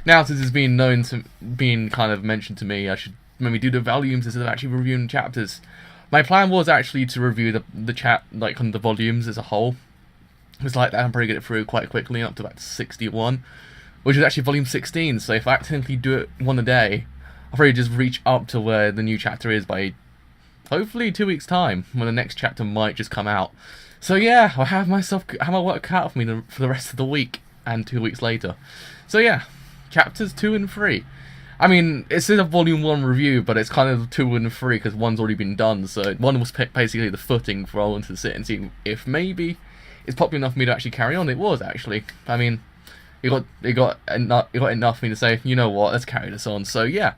Now, since it's been kind of mentioned to me, I should maybe do the volumes instead of actually reviewing chapters. My plan was actually to review the volumes as a whole. It was like that, I'm probably get it through quite quickly, up to about 61, which is actually volume 16. So if I accidentally do it one a day, I'll probably just reach up to where the new chapter is by hopefully 2 weeks' time, when the next chapter might just come out. So yeah, I have my work cut out for me for the rest of the week and 2 weeks later. So yeah, chapters 2 and 3. I mean, it's in a volume 1 review, but it's kind of 2 and 3 because 1's already been done. So 1 was basically the footing for I wanted to sit and see if maybe it's popular enough for me to actually carry on. It was actually. I mean, it got enough for me to say, you know what, let's carry this on. So yeah,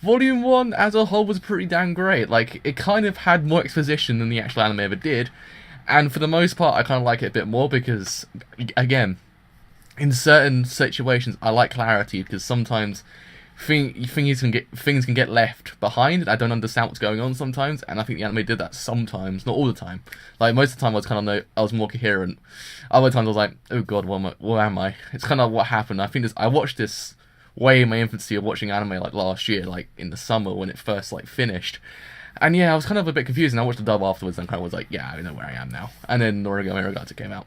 volume 1 as a whole was pretty damn great. Like, it kind of had more exposition than the actual anime ever did, and for the most part, I kind of like it a bit more because, again, in certain situations, I like clarity because sometimes things can get left behind, and I don't understand what's going on sometimes, and I think the anime did that sometimes, not all the time. Like, most of the time I was more coherent. Other times I was like, oh god, where am I? It's kind of what happened. I watched this way in my infancy of watching anime, like last year, like in the summer when it first like finished. And yeah, I was kind of a bit confused, and I watched the dub afterwards and kind of was like, yeah, I know where I am now. And then Noragami came out.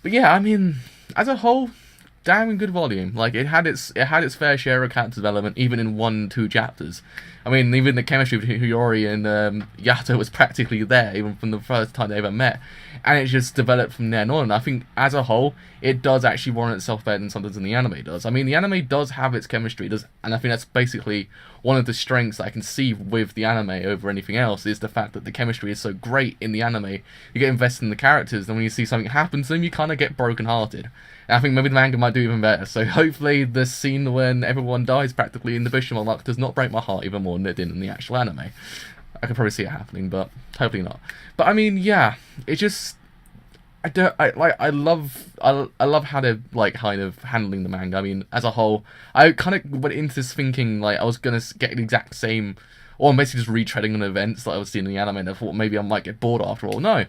But yeah, I mean, as a whole, damn good volume. Like, it had its fair share of character development, even in 1-2 chapters. I mean, even the chemistry between Hiyori and Yato was practically there, even from the first time they ever met, and it just developed from there on. And I think, as a whole, it does actually warrant itself better than sometimes the anime does. I mean, the anime does have its chemistry, and I think that's basically one of the strengths I can see with the anime over anything else, is the fact that the chemistry is so great in the anime. You get invested in the characters, and when you see something happen to them, you kind of get brokenhearted. And I think maybe the manga might do even better. So hopefully the scene when everyone dies practically in the Bishamon arc does not break my heart even more than it did in the actual anime. I could probably see it happening, but hopefully not. But I mean, yeah, it just, I love how they're like kind of handling the manga. I mean, as a whole, I kind of went into this thinking like I was gonna get the exact same, or I'm basically just retreading on events that I was seeing in the anime, and I thought maybe I might get bored after all. No,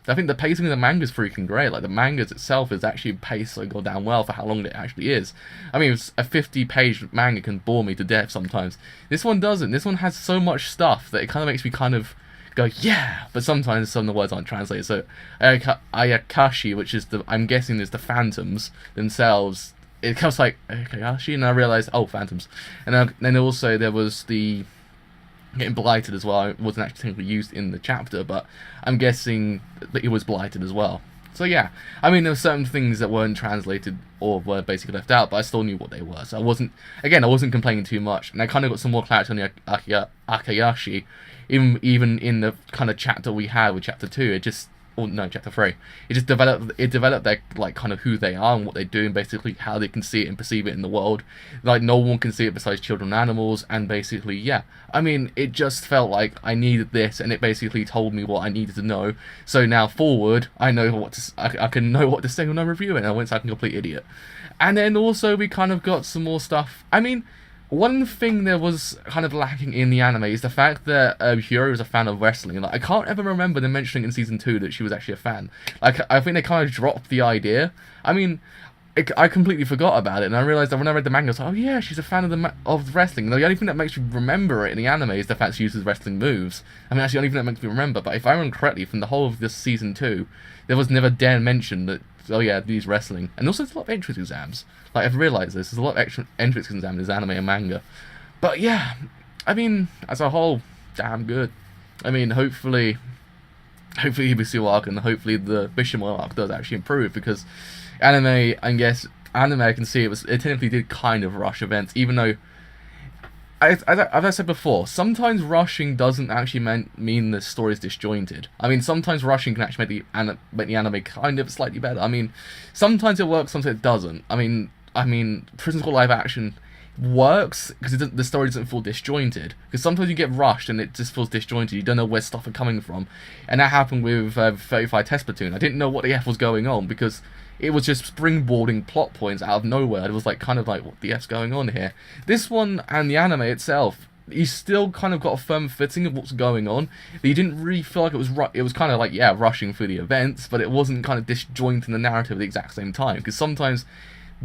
I think the pacing of the manga is freaking great. Like, the manga itself is actually paced so goddamn well for how long it actually is. I mean, a 50-page manga can bore me to death sometimes. This one doesn't. This one has so much stuff that it kind of makes me kind of go, yeah, but sometimes some of the words aren't translated. So Ayakashi, which is I'm guessing is the phantoms themselves, it comes like Ayakashi, and I realised, oh, phantoms. And then also there was the getting blighted as well. It wasn't actually technically used in the chapter, but I'm guessing that it was blighted as well. So yeah, I mean, there were certain things that weren't translated or were basically left out, but I still knew what they were. So I wasn't complaining too much, and I kind of got some more clarity on the Akayashi, even in the kind of chapter we had with chapter 2. Chapter 3. It developed their, like, kind of who they are and what they do, and basically how they can see it and perceive it in the world. Like, no one can see it besides children and animals, and basically, yeah. I mean, it just felt like I needed this, and it basically told me what I needed to know. So now forward, I know I can know what to say when I'm reviewing, and I won't sound like a complete idiot. And then also we kind of got some more stuff. I mean, one thing that was kind of lacking in the anime is the fact that Hiyori was a fan of wrestling. Like, I can't ever remember them mentioning in season 2 that she was actually a fan. Like, I think they kind of dropped the idea. I mean, I completely forgot about it, and I realised that when I read the manga, I was like, oh yeah, she's a fan of wrestling. The only thing that makes you remember it in the anime is the fact she uses wrestling moves. I mean, that's the only thing that makes me remember, but if I remember correctly, from the whole of this season 2, there was never dare mention that, oh yeah, these wrestling. And also, there's a lot of entrance exams. Like, I've realised this, there's a lot of extra entrance exams in this anime and manga. But yeah, I mean, as a whole, damn good. I mean, hopefully Hibisuo arc and hopefully the Bishamon arc does actually improve, because anime, I can see it technically did kind of rush events, even though, as I said before, sometimes rushing doesn't actually mean the story is disjointed. I mean, sometimes rushing can actually make the anime kind of slightly better. I mean, sometimes it works, sometimes it doesn't. I mean, Prison School live action works because the story doesn't feel disjointed. Because sometimes you get rushed and it just feels disjointed. You don't know where stuff are coming from, and that happened with 35 Test Platoon. I didn't know what the F was going on because it was just springboarding plot points out of nowhere. It was like kind of like, what the F's going on here? This one and the anime itself, you still kind of got a firm footing of what's going on. But you didn't really feel like it was it was kind of like, yeah, rushing through the events, but it wasn't kind of disjointing the narrative at the exact same time. Because sometimes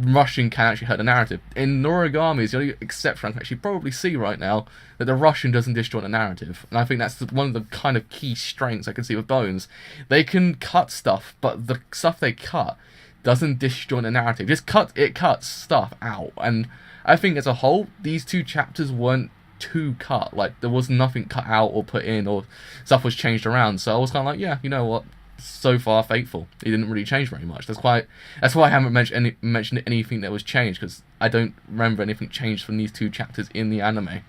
rushing can actually hurt the narrative. In Noragami is the only exception I can actually probably see right now that the rushing doesn't disjoint the narrative, and I think that's one of the kind of key strengths I can see with Bones. They can cut stuff, but the stuff they cut doesn't disjoint the narrative. It cuts stuff out, and I think as a whole, these 2 chapters weren't too cut. Like, there was nothing cut out or put in, or stuff was changed around. So I was kind of like, yeah, you know what? So far, faithful. It didn't really change very much. That's why I haven't mentioned anything that was changed, because I don't remember anything changed from these 2 chapters in the anime.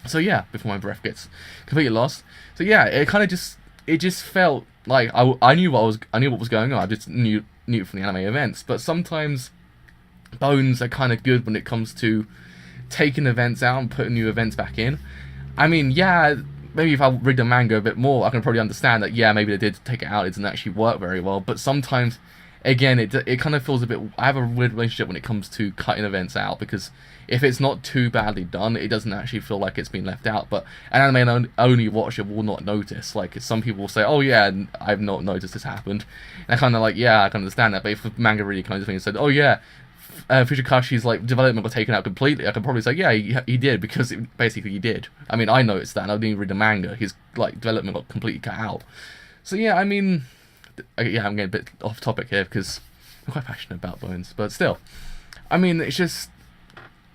So yeah, before my breath gets completely lost. So yeah, it just felt like I knew what was going on. I just knew it from the anime events. But sometimes Bones are kind of good when it comes to taking events out and putting new events back in. I mean, yeah, maybe if I read the manga a bit more, I can probably understand that, yeah, maybe they did take it out, it didn't actually work very well. But sometimes, again, it kind of feels a bit... I have a weird relationship when it comes to cutting events out, because if it's not too badly done, it doesn't actually feel like it's been left out. But an anime only watcher will not notice. Like, some people will say, oh yeah, I've not noticed this happened. And I kind of like, yeah, I can understand that. But if the manga really kind of thing said, oh yeah, Fujikashi's like development got taken out completely, I could probably say, yeah, he did, because basically he did. I mean, I noticed that, and I didn't even read the manga. His like development got completely cut out. So yeah, I mean, yeah, I'm getting a bit off topic here because I'm quite passionate about Bones, but still, I mean, it's just,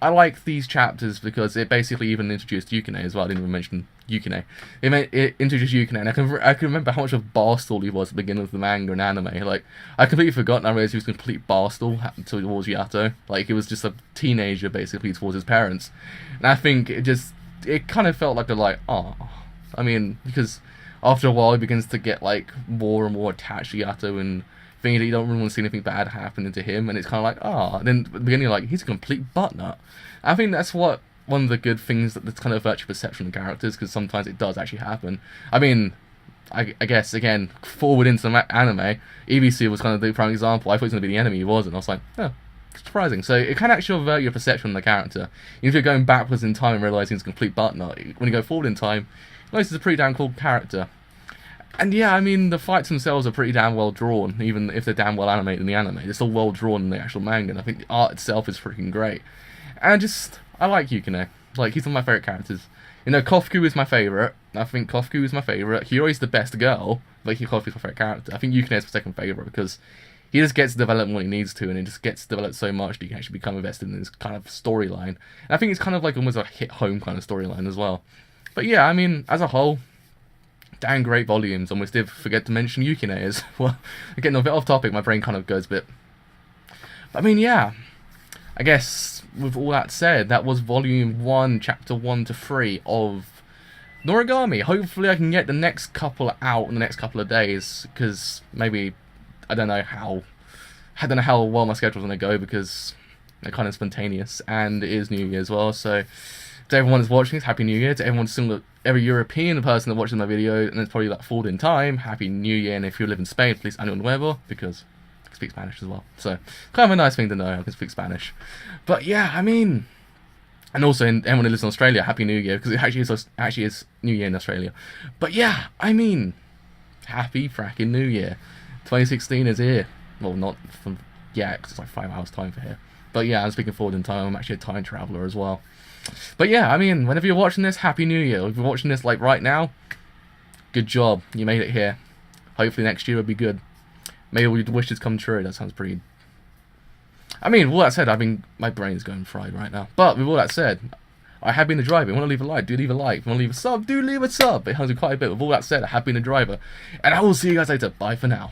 I like these chapters because it basically even introduced Yukine as well. I didn't even mention Yukine. It introduced Yukine, and I can remember how much of a barstool he was at the beginning of the manga and anime. Like, I completely forgot, and I realized he was a complete barstool towards Yato. Like, he was just a teenager, basically, towards his parents. And I think it kind of felt like I mean, because after a while he begins to get, like, more and more attached to Yato, and thinking that you don't really want to see anything bad happening to him, and it's kind of like, and then at the beginning, like, he's a complete buttnut. I think that's one of the good things, that's kind of virtue perception of characters, because sometimes it does actually happen. I mean, I guess, again, forward into the anime, EBC was kind of the prime example. I thought he was going to be the enemy, he wasn't. I was like, oh, surprising. So it can actually avert your perception of the character. Even if you're going backwards in time and realising he's a complete buttnut, when you go forward in time, you notice he's a pretty damn cool character. And yeah, I mean, the fights themselves are pretty damn well drawn, even if they're damn well animated in the anime. They're still well drawn in the actual manga, and I think the art itself is freaking great. And I like Yukine. Like, he's one of my favourite characters. You know, Kofuku is my favourite. I think Kofuku is my favourite. Hiyori's the best girl, but Kofuku's my favourite character. I think Yukine is my second favourite, because he just gets developed when he needs to, and he just gets developed so much that you can actually become invested in this kind of storyline. And I think it's kind of like almost a hit-home kind of storyline as well. But yeah, I mean, as a whole, dang great volumes. Almost did forget to mention Yukine as well. Getting a bit off topic, my brain kind of goes a bit. But I mean, yeah, I guess with all that said, that was volume 1, chapter 1 to 3 of Noragami. Hopefully I can get the next couple out in the next couple of days, because maybe, I don't know how well my schedule's going to go, because they're kind of spontaneous, and it is New Year as well. So to everyone that's watching this, Happy New Year. To every European person that watches my video, and it's probably like forward in time, Happy New Year. And if you live in Spain, please Año Nuevo, because I can speak Spanish as well. So kind of a nice thing to know, I can speak Spanish. But yeah, I mean, and also anyone who lives in Australia, Happy New Year, because it actually is New Year in Australia. But yeah, I mean, Happy fracking New Year. 2016 is here. Well, not from, yeah, because it's like 5 hours time for here. But yeah, I'm speaking forward in time. I'm actually a time traveler as well. But yeah, I mean, whenever you're watching this, Happy New Year. If you're watching this like right now, good job. You made it here. Hopefully next year will be good. May all your wishes come true. That sounds pretty... I mean, with all that said, my brain is going fried right now. But with all that said, I have been the driver. If you want to leave a like, do leave a like. If you want to leave a sub, do leave a sub. It helps me quite a bit. With all that said, I have been the driver. And I will see you guys later. Bye for now.